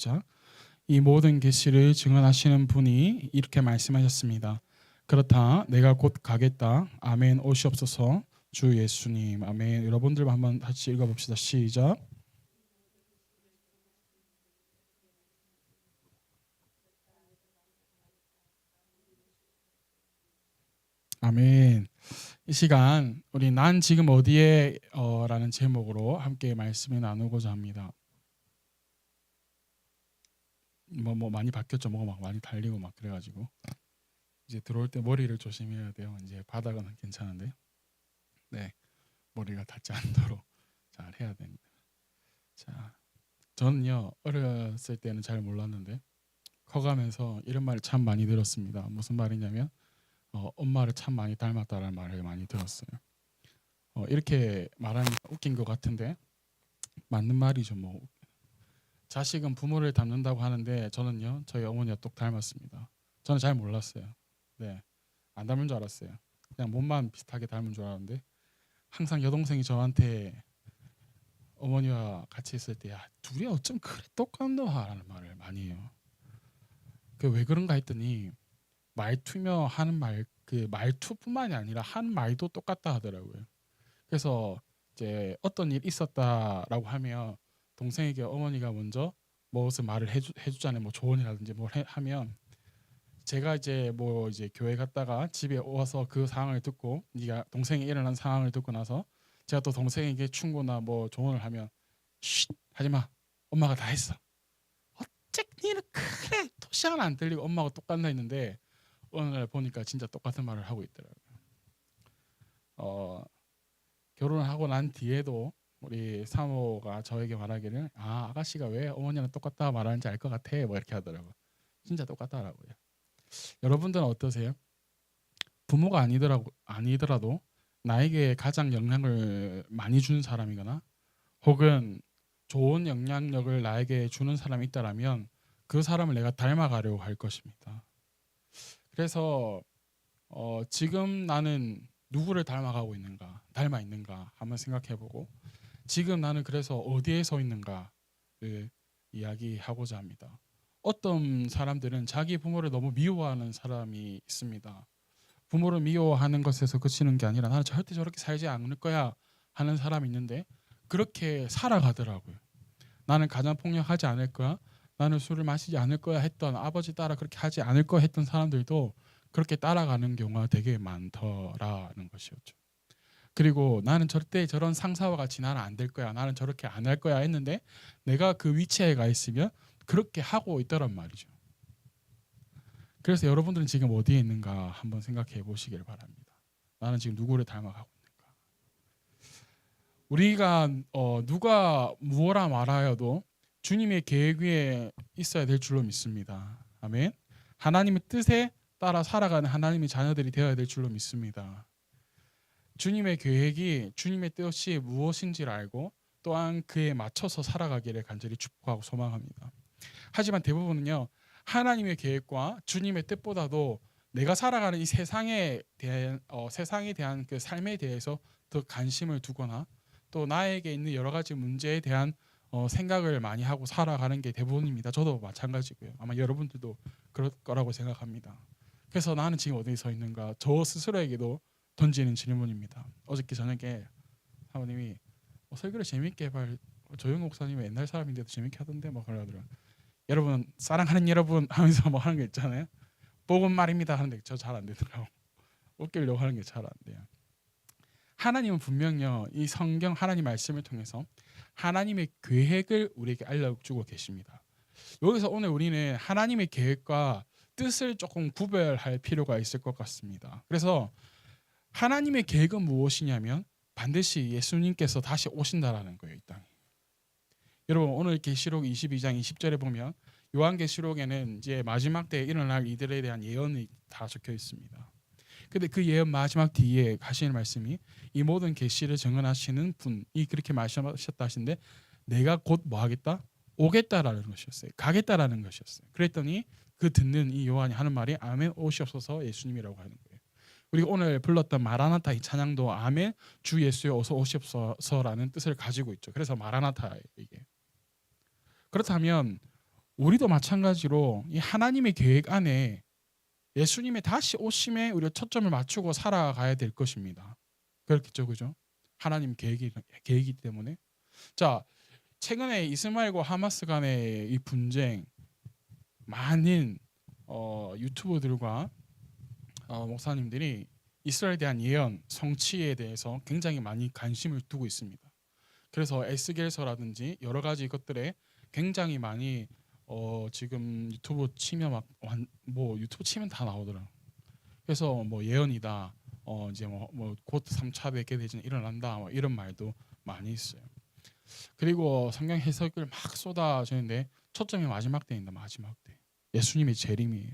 시작. 이 모든 계시를 증언하시는 분이 이렇게 말씀하셨습니다. 그렇다 내가 곧 가겠다. 아멘. 오시옵소서. 주 예수님. 아멘. 여러분들 한번 같이 읽어봅시다. 시작. 아멘. 이 시간 우리 난 지금 어디에 라는 제목으로 함께 말씀을 나누고자 합니다. 뭐 많이 바뀌었죠. 뭐가 막 많이 달리고 막 그래가지고 이제 들어올 때 머리를 조심해야 돼요. 이제 바닥은 괜찮은데, 네, 머리가 닿지 않도록 잘 해야 됩니다. 자, 저는요 어렸을 때는 잘 몰랐는데 커가면서 이런 말을 참 많이 들었습니다. 무슨 말이냐면 엄마를 참 많이 닮았다라는 말을 많이 들었어요. 이렇게 말하니까 웃긴 것 같은데 맞는 말이죠. 뭐 자식은 부모를 닮는다고 하는데 저는요 저희 어머니와 똑 닮았습니다. 저는 잘 몰랐어요. 네, 안 닮은 줄 알았어요. 그냥 몸만 비슷하게 닮은 줄 알았는데 항상 여동생이 저한테 어머니와 같이 있을 때 야 둘이 어쩜 그래 똑같노하라는 말을 많이 해요. 그 왜 그런가 했더니 말투며 하는 말, 그 말투뿐만이 아니라 하는 말도 똑같다 하더라고요. 그래서 이제 어떤 일 있었다라고 하면 동생에게 어머니가 먼저 무엇을 말을 해주잖아요. 뭐 조언이라든지 뭘 하면 제가 이제 뭐 이제 교회 갔다가 집에 와서 그 상황을 듣고 네가 동생이 일어난 상황을 듣고 나서 제가 또 동생에게 충고나 뭐 조언을 하면 쉿 하지마 엄마가 다 했어. 어째 니는 그래 토시하나 안 들리고 엄마가 똑같나 했는데 어느 날 보니까 진짜 똑같은 말을 하고 있더라고요. 결혼을 하고 난 뒤에도 우리 사모가 저에게 말하기를 아가씨가 왜 어머니랑 똑같다 말하는지 알 것 같아 뭐 이렇게 하더라고요. 진짜 똑같다라고요. 여러분들은 어떠세요? 부모가 아니더라도 나에게 가장 영향을 많이 주는 사람이거나 혹은 좋은 영향력을 나에게 주는 사람이 있다라면 그 사람을 내가 닮아가려고 할 것입니다. 그래서 지금 나는 누구를 닮아 있는가 한번 생각해보고 지금 나는 그래서 어디에 서 있는가를 이야기하고자 합니다. 어떤 사람들은 자기 부모를 너무 미워하는 사람이 있습니다. 부모를 미워하는 것에서 그치는 게 아니라 나는 절대 저렇게 살지 않을 거야 하는 사람이 있는데 그렇게 살아가더라고요. 나는 가정폭력하지 않을 거야, 나는 술을 마시지 않을 거야 했던 아버지 따라 그렇게 하지 않을 거야 했던 사람들도 그렇게 따라가는 경우가 되게 많더라는 것이었죠. 그리고 나는 절대 저런 상사와 같이 나는 안 될 거야, 나는 저렇게 안 할 거야 했는데 내가 그 위치에 가 있으면 그렇게 하고 있더란 말이죠. 그래서 여러분들은 지금 어디에 있는가 한번 생각해 보시길 바랍니다. 나는 지금 누구를 닮아가고 있는가. 우리가 누가 무엇라 말하여도 주님의 계획 위에 있어야 될 줄로 믿습니다. 아멘. 하나님의 뜻에 따라 살아가는 하나님의 자녀들이 되어야 될 줄로 믿습니다. 주님의 계획이 주님의 뜻이 무엇인지를 알고 또한 그에 맞춰서 살아가기를 간절히 축복하고 소망합니다. 하지만 대부분은요 하나님의 계획과 주님의 뜻보다도 내가 살아가는 이 세상에 대한 그 삶에 대해서 더 관심을 두거나 또 나에게 있는 여러 가지 문제에 대한 생각을 많이 하고 살아가는 게 대부분입니다. 저도 마찬가지고요. 아마 여러분들도 그럴 거라고 생각합니다. 그래서 나는 지금 어디에 서 있는가 저 스스로에게도 던지는 질문입니다. 어저께 저녁에 사모님이 설교를 재밌게 해봐. 조용 목사님은 옛날 사람인데도 재밌게 하던데 뭐 그러더라고요. 여러분 사랑하는 여러분 하면서 뭐 하는 거 있잖아요. 복음 말입니다 하는데 저 잘 안 되더라고. 웃기려고 하는 게 잘 안 돼요. 하나님은 분명히요 이 성경 하나님 말씀을 통해서 하나님의 계획을 우리에게 알려주고 계십니다. 여기서 오늘 우리는 하나님의 계획과 뜻을 조금 구별할 필요가 있을 것 같습니다. 그래서 하나님의 계획은 무엇이냐면 반드시 예수님께서 다시 오신다라는 거예요. 이 땅에. 여러분 오늘 계시록 22장 20절에 보면 요한계시록에는 이제 마지막 때에 일어날 이들에 대한 예언이 다 적혀 있습니다. 근데 그 예언 마지막 뒤에 하시는 말씀이 이 모든 계시를 증언하시는 분이 그렇게 말씀하셨다 하시는데 내가 곧 뭐 하겠다? 오겠다라는 것이었어요. 가겠다라는 것이었어요. 그랬더니 그 듣는 이 요한이 하는 말이 아멘 오시옵소서 예수님이라고 하는 거예요. 우리가 오늘 불렀던 마라나타 이 찬양도 아멘 주 예수여 어서 오시옵소서라는 뜻을 가지고 있죠. 그래서 마라나타예요 이게. 그렇다면 우리도 마찬가지로 이 하나님의 계획 안에 예수님의 다시 오심에 우리가 초점을 맞추고 살아가야 될 것입니다. 그렇겠죠, 그죠? 하나님 계획이기 때문에. 자, 최근에 이스라엘과 하마스 간의 이 분쟁, 많은 유튜버들과 목사님들이 이스라엘에 대한 예언, 성취에 대해서 굉장히 많이 관심을 두고 있습니다. 그래서 에스겔서라든지 여러 가지 것들에 굉장히 많이 지금 유튜브 치면 뭐 유튜브 치면 다 나오더라. 그래서 뭐 예언이다. 이제 곧 3차 세계 대전이 일어난다. 뭐 이런 말도 많이 있어요. 그리고 성경 해석을 막 쏟아지는데 초점이 마지막 때입니다. 마지막 때. 예수님의 재림이에요.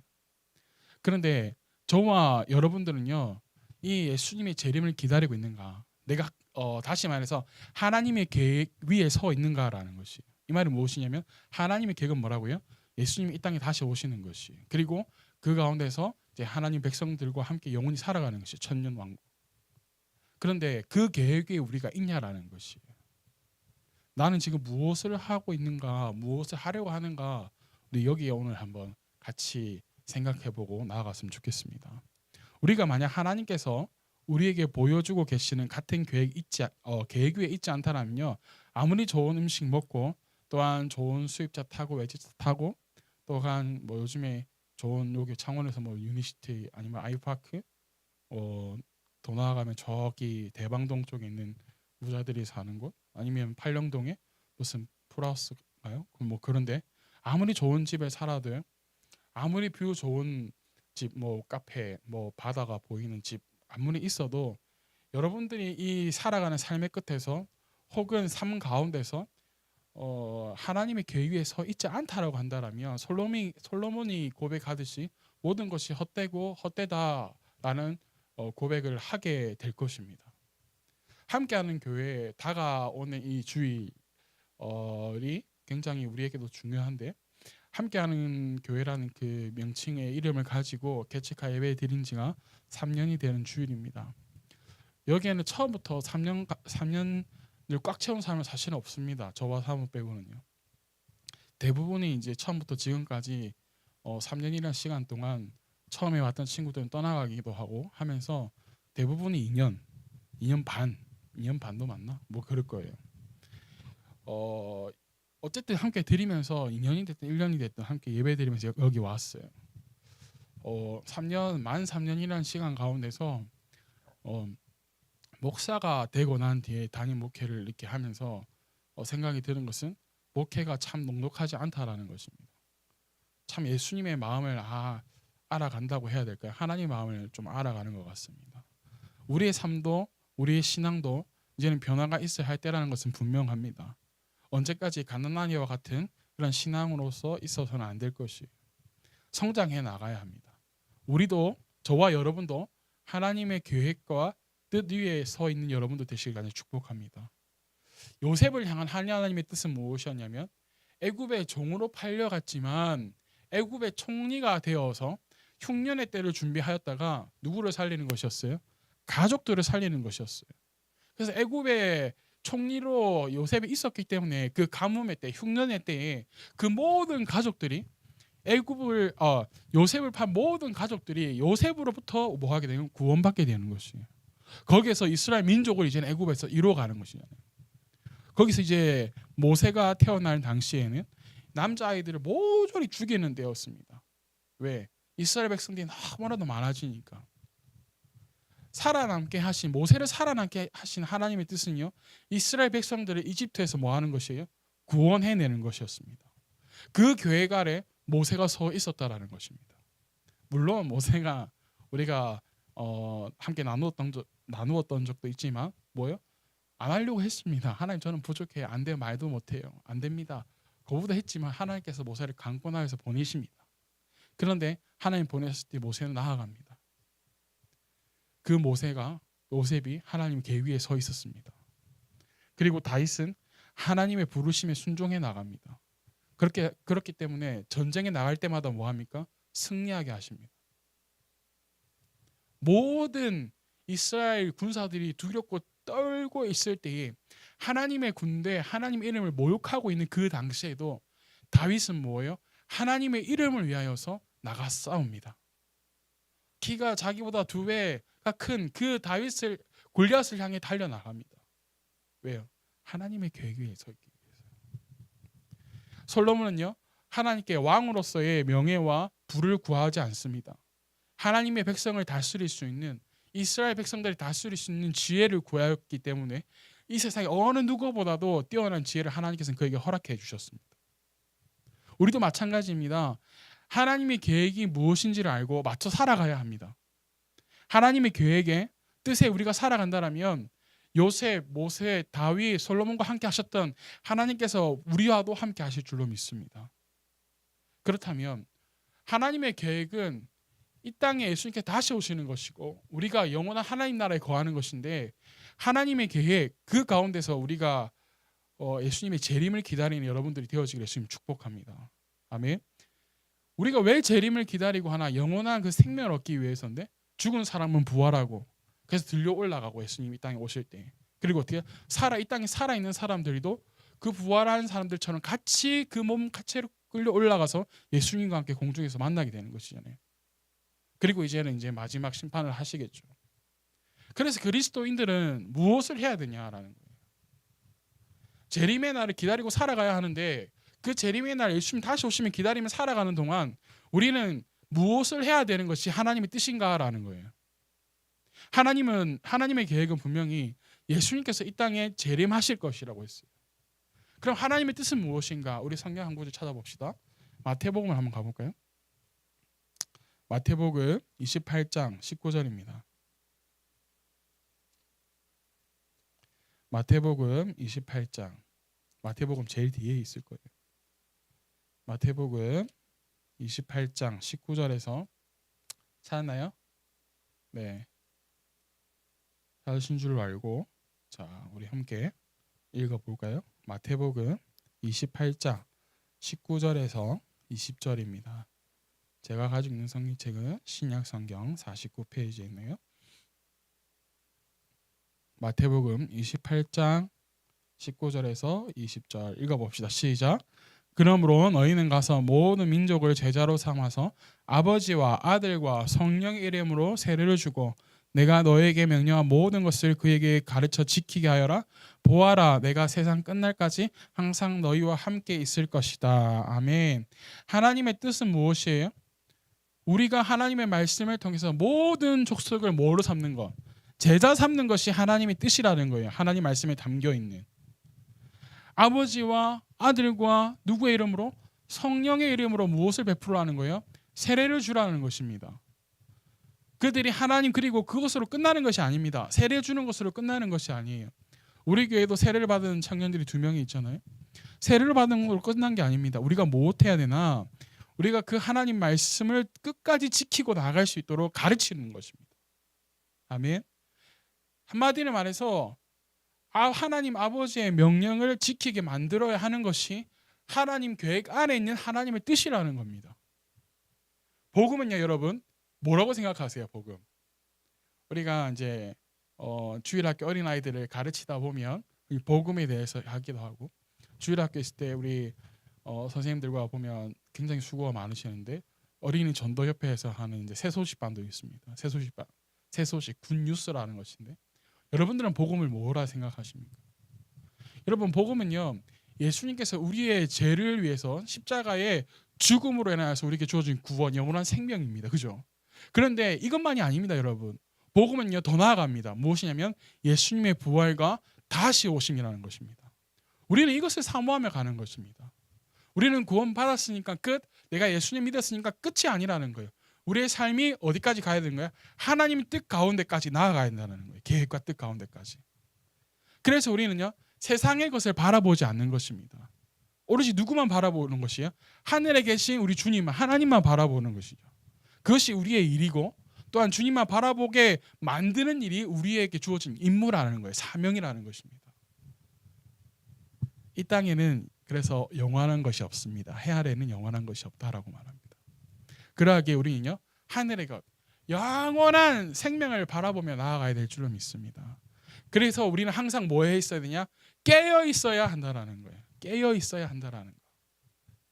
그런데 저와 여러분들은요, 이 예수님의 재림을 기다리고 있는가? 내가 다시 말해서 하나님의 계획 위에 서 있는가라는 것이. 이 말은 무엇이냐면 하나님의 계획은 뭐라고요? 예수님이 이 땅에 다시 오시는 것이. 그리고 그 가운데서 이제 하나님 백성들과 함께 영원히 살아가는 것이 천년 왕국. 그런데 그 계획에 우리가 있냐라는 것이에요. 나는 지금 무엇을 하고 있는가, 무엇을 하려고 하는가, 우리 여기에 오늘 한번 같이 생각해보고 나아갔으면 좋겠습니다. 우리가 만약 하나님께서 우리에게 보여주고 계시는 같은 계획 위에 있지 않다면요, 아무리 좋은 음식 먹고 또한 좋은 수입차 타고 외제차 타고 또한 뭐 요즘에 좋은 여기 창원에서 뭐 유니시티 아니면 아이파크 더 나아가면 저기 대방동 쪽에 있는 부자들이 사는 곳 아니면 팔령동에 무슨 플러스가요? 뭐 그런데 아무리 좋은 집에 살아도요, 아무리 뷰 좋은 집, 뭐 카페, 뭐 바다가 보이는 집 아무리 있어도 여러분들이 이 살아가는 삶의 끝에서 혹은 삶 가운데서 하나님의 계획 위에 서 있지 않다라고 한다라면 솔로몬이 고백하듯이 모든 것이 헛되고 헛되다라는 고백을 하게 될 것입니다. 함께하는 교회에 다가오는 이 주일이 굉장히 우리에게도 중요한데, 함께하는 교회라는 그 명칭의 이름을 가지고 개척하 예배 드린 지가 3년이 되는 주일입니다. 여기에는 처음부터 3년을 꽉 채운 사람은 사실은 없습니다. 저와 사무 빼고는요. 대부분이 이제 처음부터 지금까지 3년이라는 시간 동안 처음에 왔던 친구들은 떠나가기도 하고 하면서 대부분이 2년 반도 맞나? 뭐 그럴 거예요. 어쨌든 함께 드리면서 2년이 됐든 1년이 됐든 함께 예배 드리면서 여기 왔어요. 3년, 3년이라는 시간 가운데서 목사가 되고 난 뒤에 담임 목회를 이렇게 하면서 생각이 드는 것은 목회가 참 녹록하지 않다라는 것입니다. 참 예수님의 마음을 알아간다고 해야 될까요? 하나님의 마음을 좀 알아가는 것 같습니다. 우리의 삶도 우리의 신앙도 이제는 변화가 있어야 할 때라는 것은 분명합니다. 언제까지 가난하니와 같은 그런 신앙으로서 있어서는 안 될 것이에요. 성장해 나가야 합니다. 우리도, 저와 여러분도 하나님의 계획과 뜻 위에 서 있는 여러분도 되시길 간절히 축복합니다. 요셉을 향한 하나님의 뜻은 무엇이었냐면 애굽의 종으로 팔려갔지만 애굽의 총리가 되어서 흉년의 때를 준비하였다가 누구를 살리는 것이었어요? 가족들을 살리는 것이었어요. 그래서 애굽의 총리로 요셉이 있었기 때문에 그 가뭄의 때, 흉년의 때에 그 모든 가족들이 요셉을 판 모든 가족들이 요셉으로부터 뭐 하게 되면 구원받게 되는 것이에요. 거기에서 이스라엘 민족을 이제 애굽에서 이루어가는 것이잖아요. 거기서 이제 모세가 태어날 당시에는 남자아이들을 모조리 죽이는 때였습니다. 왜? 이스라엘 백성들이 너무나도 많아지니까. 모세를 살아남게 하신 하나님의 뜻은요, 이스라엘 백성들을 이집트에서 뭐 하는 것이에요? 구원해내는 것이었습니다. 그 계획 아래 모세가 서 있었다라는 것입니다. 물론 모세가 우리가 함께 나누었던 적도 있지만 뭐요? 안 하려고 했습니다. 하나님, 저는 부족해요. 안 돼요. 말도 못해요. 안 됩니다. 거부도 했지만 하나님께서 모세를 강권하여서 보내십니다. 그런데 하나님 보내셨을 때 모세는 나아갑니다. 그 요셉이 하나님 계획 위에 서 있었습니다. 그리고 다윗은 하나님의 부르심에 순종해 나갑니다. 그렇기 때문에 전쟁에 나갈 때마다 뭐 합니까? 승리하게 하십니다. 모든 이스라엘 군사들이 두렵고 떨고 있을 때에 하나님의 군대, 하나님 이름을 모욕하고 있는 그 당시에도 다윗은 뭐예요? 하나님의 이름을 위하여서 나가 싸웁니다. 키가 자기보다 2배가 큰 그 다윗을 골리앗을 향해 달려나갑니다. 왜요? 하나님의 계획 위에 서기 위해서. 솔로몬은요, 하나님께 왕으로서의 명예와 부를 구하지 않습니다. 하나님의 백성을 다스릴 수 있는, 이스라엘 백성들이 다스릴 수 있는 지혜를 구하였기 때문에 이 세상에 어느 누구보다도 뛰어난 지혜를 하나님께서는 그에게 허락해 주셨습니다. 우리도 마찬가지입니다. 하나님의 계획이 무엇인지를 알고 맞춰 살아가야 합니다. 하나님의 계획에 뜻에 우리가 살아간다면 요셉, 모세, 다윗, 솔로몬과 함께 하셨던 하나님께서 우리와도 함께 하실 줄로 믿습니다. 그렇다면 하나님의 계획은 이 땅에 예수님께 다시 오시는 것이고 우리가 영원한 하나님 나라에 거하는 것인데, 하나님의 계획 그 가운데서 우리가 예수님의 재림을 기다리는 여러분들이 되어지기를 예수님 축복합니다. 아멘. 우리가 왜 재림을 기다리고 하나? 영원한 그 생명을 얻기 위해서인데, 죽은 사람은 부활하고 그래서 들려 올라가고 예수님이 이 땅에 오실 때, 그리고 어떻게 이 땅에 살아있는 사람들도 그 부활한 사람들처럼 같이 그 몸 가체로 끌려 올라가서 예수님과 함께 공중에서 만나게 되는 것이잖아요. 그리고 이제는 마지막 심판을 하시겠죠. 그래서 그리스도인들은 무엇을 해야 되냐라는 거예요. 재림의 날을 기다리고 살아가야 하는데, 그 재림의 날 예수님 다시 오시면 기다리며 살아가는 동안 우리는 무엇을 해야 되는 것이 하나님의 뜻인가라는 거예요. 하나님의 계획은 분명히 예수님께서 이 땅에 재림하실 것이라고 했어요. 그럼 하나님의 뜻은 무엇인가? 우리 성경 한 구절 찾아봅시다. 마태복음을 한번 가볼까요? 마태복음 28장 19절입니다. 마태복음 28장, 마태복음 제일 뒤에 있을 거예요. 마태복음 28장 19절에서 찾았나요? 네, 찾으신 줄 알고 자, 우리 함께 읽어볼까요? 마태복음 28장 19절에서 20절입니다. 제가 가지고 있는 성경책은 신약성경 49페이지에 있네요. 마태복음 28장 19절에서 20절 읽어봅시다. 시작. 그러므로 너희는 가서 모든 민족을 제자로 삼아서 아버지와 아들과 성령의 이름으로 세례를 주고 내가 너에게 명령한 모든 것을 그에게 가르쳐 지키게 하여라. 보아라, 내가 세상 끝날까지 항상 너희와 함께 있을 것이다. 아멘. 하나님의 뜻은 무엇이에요? 우리가 하나님의 말씀을 통해서 모든 족속을 뭐로 삼는 것? 제자 삼는 것이 하나님의 뜻이라는 거예요. 하나님 말씀에 담겨 있는. 아버지와 아들과 누구의 이름으로? 성령의 이름으로 무엇을 베풀라는 거예요? 세례를 주라는 것입니다. 그들이 하나님, 그리고 그것으로 끝나는 것이 아닙니다. 세례 주는 것으로 끝나는 것이 아니에요. 우리 교회도 세례를 받은 청년들이 2명이 있잖아요. 세례를 받은 걸로 끝난 게 아닙니다. 우리가 무엇해야 되나? 우리가 그 하나님 말씀을 끝까지 지키고 나아갈 수 있도록 가르치는 것입니다. 아멘. 한마디로 말해서 하나님 아버지의 명령을 지키게 만들어야 하는 것이 하나님 계획 안에 있는 하나님의 뜻이라는 겁니다. 복음은요, 여러분, 뭐라고 생각하세요? 복음. 우리가 이제 주일학교 어린아이들을 가르치다 보면 이 복음에 대해서 하기도 하고, 주일학교 있을 때 우리 선생님들과 보면 굉장히 수고가 많으시는데, 어린이 전도협회에서 하는 이제 새소식반도 있습니다. 새소식 굿뉴스라는 것인데, 여러분들은 복음을 뭐라 생각하십니까? 여러분, 복음은요, 예수님께서 우리의 죄를 위해서 십자가의 죽음으로 인하여서 우리에게 주어진 구원, 영원한 생명입니다. 그죠? 그런데 이것만이 아닙니다, 여러분. 복음은요, 더 나아갑니다. 무엇이냐면 예수님의 부활과 다시 오심이라는 것입니다. 우리는 이것을 사모하며 가는 것입니다. 우리는 구원 받았으니까 끝, 내가 예수님 믿었으니까 끝이 아니라는 거예요. 우리의 삶이 어디까지 가야 되는 거야? 하나님의 뜻 가운데까지 나아가야 된다는 거예요. 계획과 뜻 가운데까지. 그래서 우리는요, 세상의 것을 바라보지 않는 것입니다. 오로지 누구만 바라보는 것이에요? 하늘에 계신 우리 주님, 하나님만 바라보는 것이죠. 그것이 우리의 일이고, 또한 주님만 바라보게 만드는 일이 우리에게 주어진 임무라는 거예요. 사명이라는 것입니다. 이 땅에는 그래서 영원한 것이 없습니다. 해 아래는 영원한 것이 없다라고 말합니다. 그러하기에 우리는요, 하늘의 것, 영원한 생명을 바라보며 나아가야 될 줄로 믿습니다. 그래서 우리는 항상 뭐 해 있어야 되냐? 깨어 있어야 한다라는 거예요. 깨어 있어야 한다라는 거.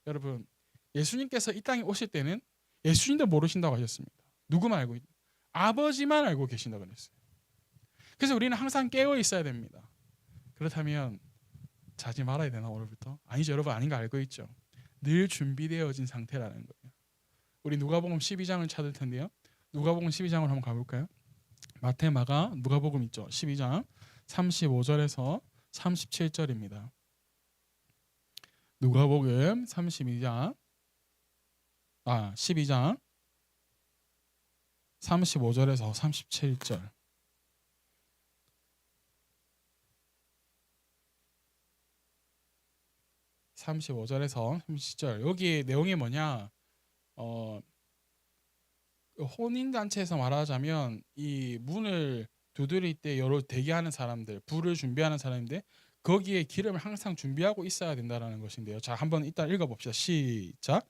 여러분, 예수님께서 이 땅에 오실 때는 예수님도 모르신다고 하셨습니다. 누구만 알고 있는? 아버지만 알고 계신다고 그랬어요. 그래서 우리는 항상 깨어 있어야 됩니다. 그렇다면 자지 말아야 되나 오늘부터? 아니죠, 여러분. 아닌 거 알고 있죠. 늘 준비되어진 상태라는 거예요. 우리 누가복음 12장을 찾을 텐데요. 누가복음 12장을 한번 가볼까요? 마태, 마가, 누가복음 있죠. 12장 35절에서 37절입니다. 누가복음 12장 35절에서 37절. 여기 내용이 뭐냐? 혼인 단체에서 말하자면 이 문을 두드릴 때 여러 대기하는 사람들, 불을 준비하는 사람인데 거기에 기름을 항상 준비하고 있어야 된다라는 것인데요. 자, 한번 이따 읽어봅시다. 시작.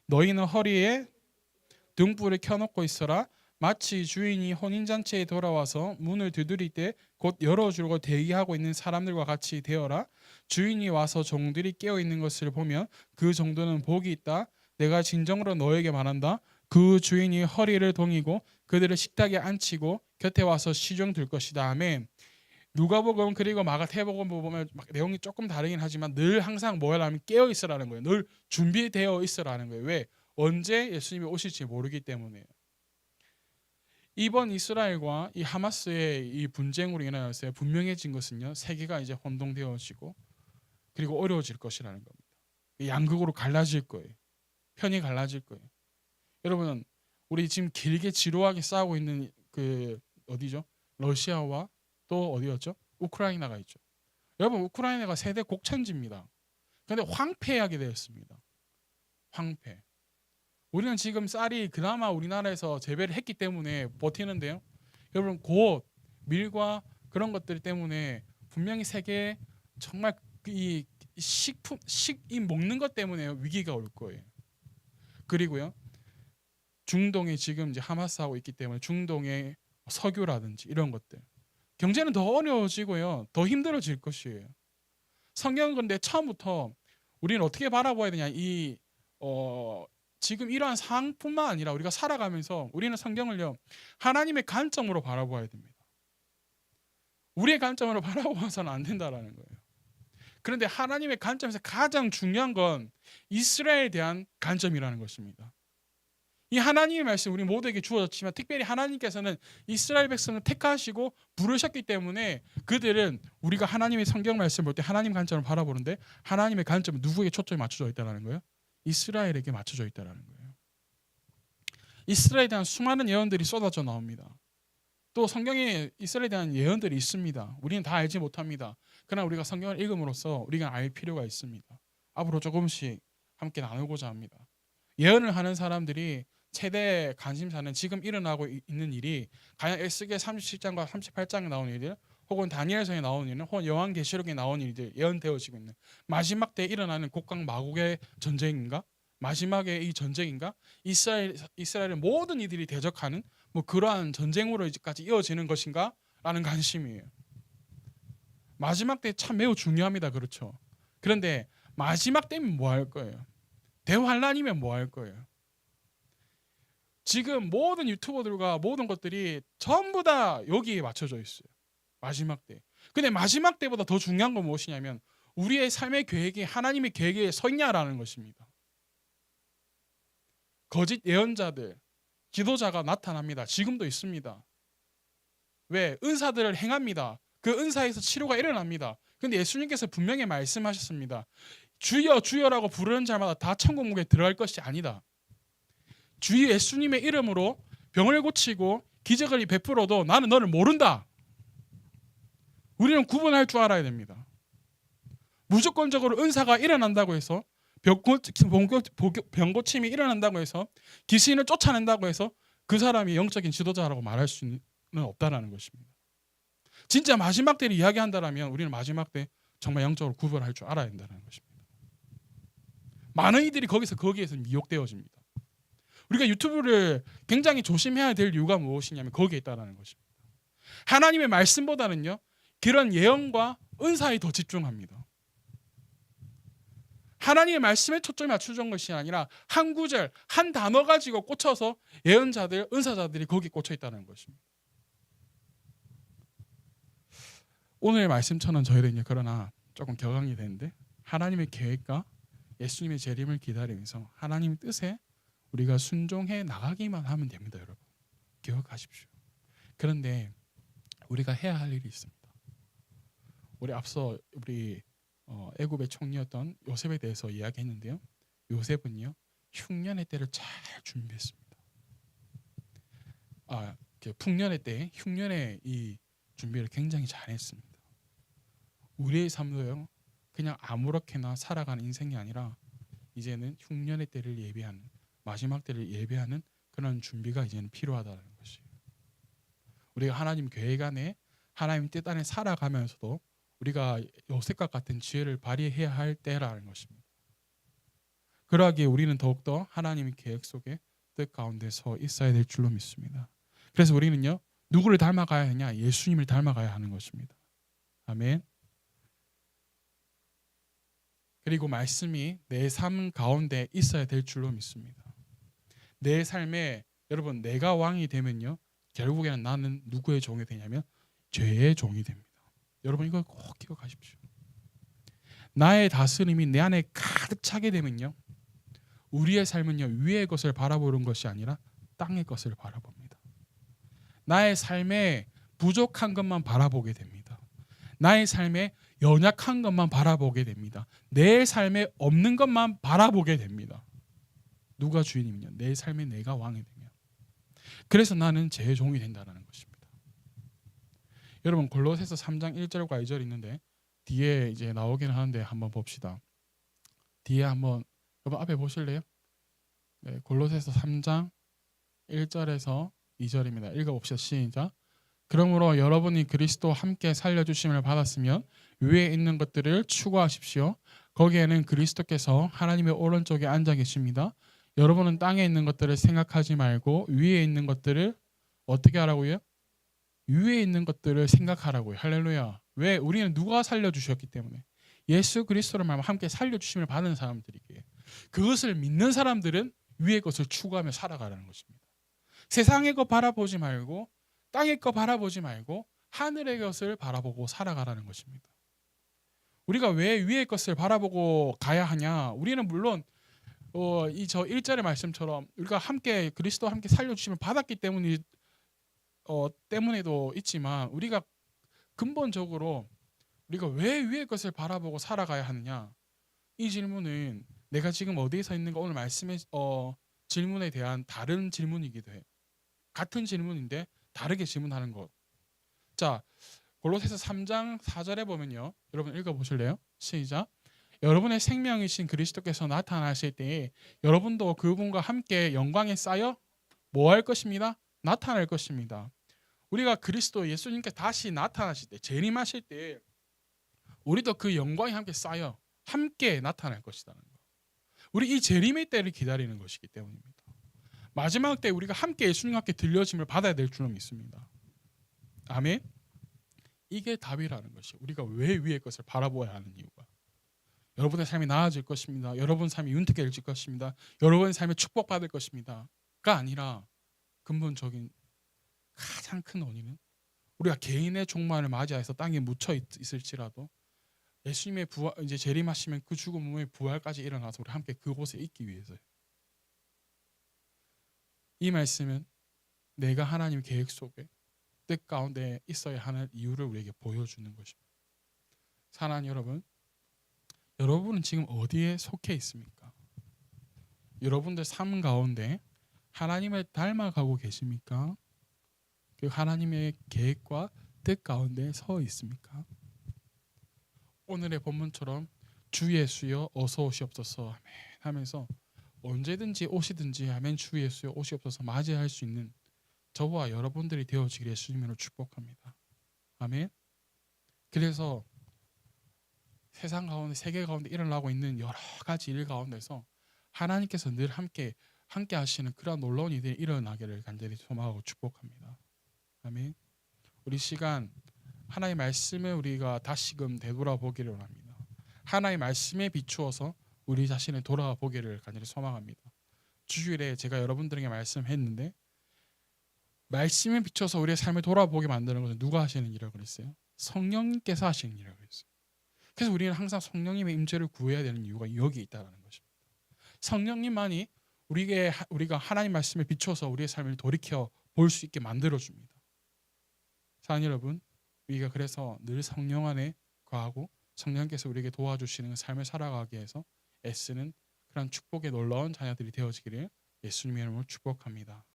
너희는 허리에 등불을 켜놓고 있어라. 마치 주인이 혼인잔치에 돌아와서 문을 두드릴 때 곧 열어주려고 대기하고 있는 사람들과 같이 되어라. 주인이 와서 종들이 깨어있는 것을 보면 그 정도는 복이 있다. 내가 진정으로 너에게 말한다. 그 주인이 허리를 동이고 그들을 식탁에 앉히고 곁에 와서 시중 들 것이다. 아멘. 누가복음 그리고 마가복음 보면 내용이 조금 다르긴 하지만 늘 항상 뭐라면 깨어 있으라는 거예요. 늘 준비되어 있으라는 거예요. 왜? 언제 예수님이 오실지 모르기 때문에요. 이번 이스라엘과 이 하마스의 이 분쟁으로 인하여서 분명해진 것은요, 세계가 이제 혼동되어지고 그리고 어려워질 것이라는 겁니다. 양극으로 갈라질 거예요. 편이 갈라질 거예요. 여러분, 우리 지금 길게 지루하게 싸우고 있는 그 어디죠? 러시아와 또 어디였죠? 우크라이나가 있죠. 여러분, 우크라이나가 세대 곡천지입니다. 그런데 황폐하게 되었습니다. 황폐. 우리는 지금 쌀이 그나마 우리나라에서 재배를 했기 때문에 버티는데요. 여러분, 곧 밀과 그런 것들 때문에 분명히 세계에 정말 이 식품, 이 먹는 것 때문에 위기가 올 거예요. 그리고요, 중동이 지금 이제 하마스하고 있기 때문에 중동의 석유라든지 이런 것들, 경제는 더 어려워지고요, 더 힘들어질 것이에요. 성경은 그런데 처음부터 우리는 어떻게 바라봐야 되냐, 지금 이러한 상황뿐만 아니라 우리가 살아가면서 우리는 성경을요, 하나님의 관점으로 바라봐야 됩니다. 우리의 관점으로 바라봐서는 안 된다라는 거예요. 그런데 하나님의 관점에서 가장 중요한 건 이스라엘에 대한 관점이라는 것입니다. 이 하나님의 말씀 우리 모두에게 주어졌지만 특별히 하나님께서는 이스라엘 백성을 택하시고 부르셨기 때문에 그들은 우리가 하나님의 성경 말씀 볼 때 하나님 관점을 바라보는데 하나님의 관점은 누구에게 초점이 맞춰져 있다는 거예요? 이스라엘에게 맞춰져 있다는 거예요. 이스라엘에 대한 수많은 예언들이 쏟아져 나옵니다. 또 성경에 이스라엘에 대한 예언들이 있습니다. 우리는 다 알지 못합니다. 그러나 우리가 성경을 읽음으로써 우리가 알 필요가 있습니다. 앞으로 조금씩 함께 나누고자 합니다. 예언을 하는 사람들이 최대 관심사는 지금 일어나고 있는 일이 과연 에스겔 37장과 38장에 나온 일들, 혹은 다니엘서에 나온 일은, 혹은 요한계시록에 나온 일들, 예언되어지고 있는 마지막 때에 일어나는 곡강 마곡의 전쟁인가? 마지막에 이 전쟁인가? 이스라엘의 모든 이들이 대적하는 뭐 그러한 전쟁으로까지 이어지는 것인가? 라는 관심이에요. 마지막 때 참 매우 중요합니다. 그렇죠? 그런데 마지막 때면 뭐 할 거예요? 대환란이면 뭐 할 거예요? 지금 모든 유튜버들과 모든 것들이 전부 다 여기에 맞춰져 있어요. 마지막 때. 근데 마지막 때보다 더 중요한 건 무엇이냐면 우리의 삶의 계획이 하나님의 계획에 서 있냐라는 것입니다. 거짓 예언자들, 지도자가 나타납니다. 지금도 있습니다. 왜? 은사들을 행합니다. 그 은사에서 치료가 일어납니다. 근데 예수님께서 분명히 말씀하셨습니다. 주여 주여라고 부르는 자마다 다 천국문에 들어갈 것이 아니다. 주 예수님의 이름으로 병을 고치고 기적을 베풀어도 나는 너를 모른다. 우리는 구분할 줄 알아야 됩니다. 무조건적으로 은사가 일어난다고 해서 병 고침이 일어난다고 해서 귀신을 쫓아낸다고 해서 그 사람이 영적인 지도자라고 말할 수는 없다라는 것입니다. 진짜 마지막 때를 이야기한다면 우리는 마지막 때 정말 영적으로 구분할 줄 알아야 된다는 것입니다. 많은 이들이 거기에서 미혹되어집니다. 우리가 유튜브를 굉장히 조심해야 될 이유가 무엇이냐면 거기에 있다는 것입니다. 하나님의 말씀보다는요, 그런 예언과 은사에 더 집중합니다. 하나님의 말씀에 초점이 맞춰진 것이 아니라 한 구절, 한 단어 가지고 꽂혀서 예언자들, 은사자들이 거기에 꽂혀 있다는 것입니다. 오늘 말씀처럼 저희는 그러나 조금 격앙이 되는데 하나님의 계획과 예수님의 재림을 기다리면서 하나님의 뜻에 우리가 순종해 나가기만 하면 됩니다, 여러분. 기억하십시오. 그런데 우리가 해야 할 일이 있습니다. 우리 앞서 애굽의 총리였던 요셉에 대해서 이야기했는데요. 요셉은요 흉년의 때를 잘 준비했습니다. 풍년의 때 흉년의 이 준비를 굉장히 잘했습니다. 우리의 삶도요 그냥 아무렇게나 살아가는 인생이 아니라 이제는 흉년의 때를 예비하는 마지막 때를 예비하는 그런 준비가 이제는 필요하다는 것이에요. 우리가 하나님 계획 안에 하나님 뜻 안에 살아가면서도 우리가 요셉과 같은 지혜를 발휘해야 할 때라는 것입니다. 그러하기에 우리는 더욱더 하나님의 계획 속에 뜻 가운데 서 있어야 될 줄로 믿습니다. 그래서 우리는요 누구를 닮아가야 하냐? 예수님을 닮아가야 하는 것입니다. 아멘. 그리고 말씀이 내 삶 가운데 있어야 될 줄로 믿습니다. 내 삶에 여러분 내가 왕이 되면요 결국에는 나는 누구의 종이 되냐면 죄의 종이 됩니다. 여러분 이걸 꼭 기억하십시오. 나의 다스림이 내 안에 가득 차게 되면요 우리의 삶은요 위의 것을 바라보는 것이 아니라 땅의 것을 바라봅니다. 나의 삶에 부족한 것만 바라보게 됩니다. 나의 삶에 연약한 것만 바라보게 됩니다. 내 삶에 없는 것만 바라보게 됩니다. 누가 주인이면요 내 삶에 내가 왕이 되면 그래서 나는 제 종이 된다는 것입니다. 여러분 골로새서 3장 1절과 2절 있는데 뒤에 이제 나오기는 하는데 한번 봅시다. 뒤에 한번 여러분 앞에 보실래요? 네, 골로새서 3장 1절에서 2절입니다. 읽어봅시다. 시작. 그러므로 여러분이 그리스도와 함께 살려주심을 받았으면 위에 있는 것들을 추구하십시오. 거기에는 그리스도께서 하나님의 오른쪽에 앉아 계십니다. 여러분은 땅에 있는 것들을 생각하지 말고 위에 있는 것들을 어떻게 하라고요? 위에 있는 것들을 생각하라고요. 할렐루야. 왜? 우리는 누가 살려주셨기 때문에 예수 그리스도를 말하면 함께 살려주심을 받은 사람들이기에 그것을 믿는 사람들은 위의 것을 추구하며 살아가라는 것입니다. 세상의 것 바라보지 말고 땅의 것 바라보지 말고 하늘의 것을 바라보고 살아가라는 것입니다. 우리가 왜 위의 것을 바라보고 가야 하냐? 우리는 물론 저 1절의 말씀처럼 우리가 함께 그리스도와 함께 살려주심을 받았기 때문에도 있지만 우리가 근본적으로 우리가 왜 위의 것을 바라보고 살아가야 하느냐? 이 질문은 내가 지금 어디에 서 있는가 오늘 말씀의 질문에 대한 다른 질문이기도 해요. 같은 질문인데 다르게 질문하는 것. 자, 골로새서 3장 4절에 보면요. 여러분 읽어보실래요? 시작. 여러분의 생명이신 그리스도께서 나타나실 때에 여러분도 그분과 함께 영광에 쌓여 뭐 할 것입니다? 나타날 것입니다. 우리가 그리스도 예수님께 다시 나타나실 때 재림하실 때 우리도 그 영광이 함께 쌓여 함께 나타날 것이라는 거. 우리 이 재림의 때를 기다리는 것이기 때문입니다. 마지막 때 우리가 함께 예수님과 함께 들려짐을 받아야 될 줄로 믿습니다. 아멘. 이게 답이라는 것이 우리가 왜 위의 것을 바라보아야 하는 이유가 여러분의 삶이 나아질 것입니다. 여러분 삶이 윤택해질 것입니다. 여러분의 삶에 축복받을 것입니다가 아니라 근본적인 가장 큰 원인은 우리가 개인의 종말을 맞이해서 땅에 묻혀 있을지라도 예수님의 부활 이제 재림하시면 그 죽은 몸의 부활까지 일어나서 우리 함께 그곳에 있기 위해서요. 이 말씀은 내가 하나님 계획 속에 뜻 가운데 있어야 하는 이유를 우리에게 보여주는 것입니다. 사랑하는 여러분, 여러분은 지금 어디에 속해 있습니까? 여러분들 삶 가운데 하나님을 닮아가고 계십니까? 그 하나님의 계획과 뜻 가운데 서 있습니까? 오늘의 본문처럼 주 예수여 어서 오시옵소서 아멘 하면서 언제든지 오시든지 아멘 주 예수여 오시옵소서 맞이할 수 있는 저와 여러분들이 되어지기를 예수님으로 축복합니다. 아멘. 그래서 세상 가운데 세계 가운데 일어나고 있는 여러 가지 일 가운데서 하나님께서 늘 함께 하시는 그러한 놀라운 일이 일어나기를 간절히 소망하고 축복합니다. 아멘. 우리 시간 하나님의 말씀을 우리가 다시금 되돌아보기를 원합니다. 하나님의 말씀에 비추어서 우리 자신을 돌아보기를 간절히 소망합니다. 주일에 제가 여러분들에게 말씀했는데 말씀에 비춰서 우리의 삶을 돌아보게 만드는 것은 누가 하시는 일이라고 그랬어요? 성령님께서 하시는 일이라고 했어요. 그래서 우리는 항상 성령님의 임재를 구해야 되는 이유가 여기에 있다는 것입니다. 성령님만이 우리가 하나님 말씀에 비춰서 우리의 삶을 돌이켜 볼 수 있게 만들어 줍니다. 사랑하는 여러분, 우리가 그래서 늘 성령 안에 거하고 성령께서 우리에게 도와주시는 삶을 살아가기 위해서 애쓰는 그런 축복의 놀라운 자녀들이 되어지기를 예수님의 이름으로 축복합니다.